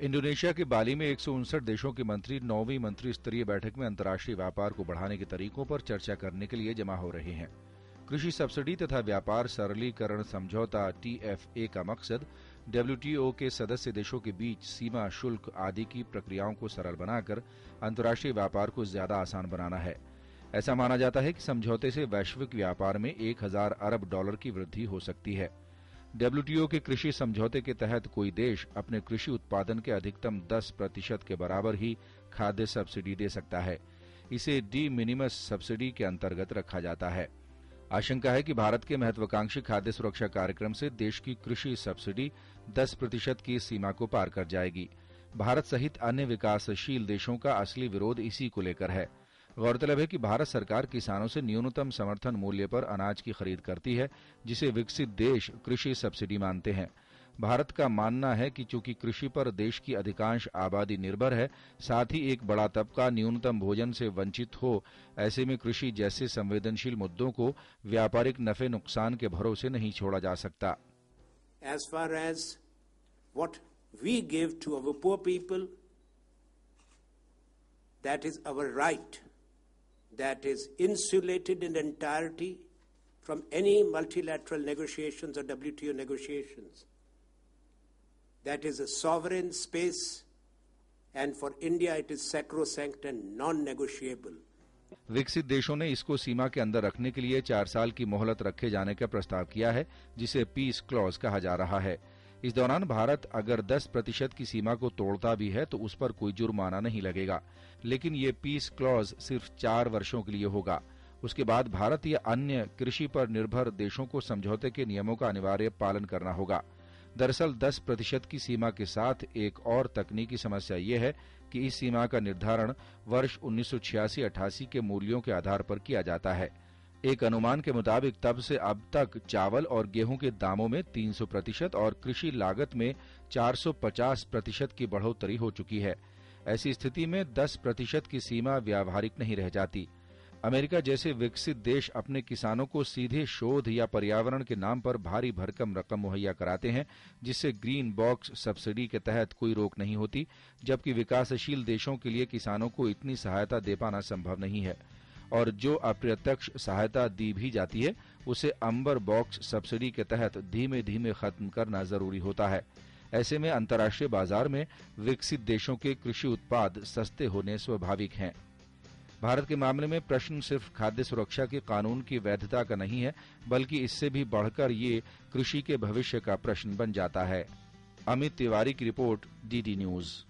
Indonesia के बाली में 159 देशों के मंत्री 9वीं मंत्री स्तरीय बैठक में अंतर्राष्ट्रीय व्यापार को बढ़ाने के तरीकों पर चर्चा करने के लिए जमा हो रहे हैं। कृषि सब्सिडी तथा व्यापार सरलीकरण समझौता TFA का मकसद WTO के सदस्य देशों के बीच सीमा शुल्क आदि की प्रक्रियाओं को सरल बनाकर अंतर्राष्ट्रीय व्यापार को ज्यादा आसान बनाना है। ऐसा माना जाता है कि समझौते से वैश्विक व्यापार में 1000 अरब डॉलर की वृद्धि हो सकती है। WTO के कृषि समझौते के तहत कोई देश अपने कृषि उत्पादन के अधिकतम 10% के बराबर ही खाद्य सब्सिडी दे सकता है। इसे डी मिनिमस सब्सिडी के अंतर्गत रखा जाता है। आशंका है कि भारत के महत्वाकांक्षी खाद्य सुरक्षा कार्यक्रम से देश की कृषि सब्सिडी 10% की सीमा को पार कर जाएगी। भारत सहित अन्य विकासशील देशों का असली विरोध इसी को लेकर है। गौरतलब है कि भारत सरकार किसानों से न्यूनतम समर्थन मूल्य पर अनाज की खरीद करती है, जिसे विकसित देश कृषि सब्सिडी मानते हैं। भारत का मानना है कि चूंकि कृषि पर देश की अधिकांश आबादी निर्भर है, साथ ही एक बड़ा तबका न्यूनतम भोजन से वंचित हो, ऐसे में कृषि जैसे संवेदनशील मुद्दों को व्यापारिक नफे नुकसान के भरोसे नहीं छोड़ा जा सकता। As far as what we give to our poor people, that is our right. That is insulated in entirety from any multilateral negotiations or WTO negotiations. That is a sovereign space, and for India it is sacrosanct and non-negotiable. विकसित देशों ने इसको सीमा के अंदर रखने के लिए 4 साल की मोहलत रखे जाने का प्रस्ताव किया है, जिसे पीस क्लॉज कहा जा रहा है। इस दौरान भारत अगर 10% की सीमा को तोड़ता भी है तो उस पर कोई जुर्माना नहीं लगेगा, लेकिन ये पीस क्लॉज सिर्फ 4 वर्षों के लिए होगा। उसके बाद भारत या अन्य कृषि पर निर्भर देशों को समझौते के नियमों का अनिवार्य पालन करना होगा। दरअसल 10% की सीमा के साथ एक और तकनीकी समस्या ये है कि इस सीमा का निर्धारण वर्ष 1986-88 के मूल्यों के आधार पर किया जाता है। एक अनुमान के मुताबिक तब से अब तक चावल और गेहूं के दामों में 300% और कृषि लागत में 450% की बढ़ोतरी हो चुकी है। ऐसी स्थिति में 10% की सीमा व्यावहारिक नहीं रह जाती। अमेरिका जैसे विकसित देश अपने किसानों को सीधे शोध या पर्यावरण के नाम पर भारी भरकम रकम मुहैया कराते हैं, जिससे ग्रीन बॉक्स सब्सिडी के तहत कोई रोक नहीं होती, जबकि विकासशील देशों के लिए किसानों को इतनी सहायता दे पाना संभव नहीं है। और जो अप्रत्यक्ष सहायता दी भी जाती है, उसे अंबर बॉक्स सब्सिडी के तहत धीमे धीमे खत्म करना जरूरी होता है। ऐसे में अंतर्राष्ट्रीय बाजार में विकसित देशों के कृषि उत्पाद सस्ते होने स्वाभाविक हैं। भारत के मामले में प्रश्न सिर्फ खाद्य सुरक्षा के कानून की वैधता का नहीं है, बल्कि इससे भी बढ़कर ये कृषि के भविष्य का प्रश्न बन जाता है। अमित तिवारी की रिपोर्ट, DD न्यूज।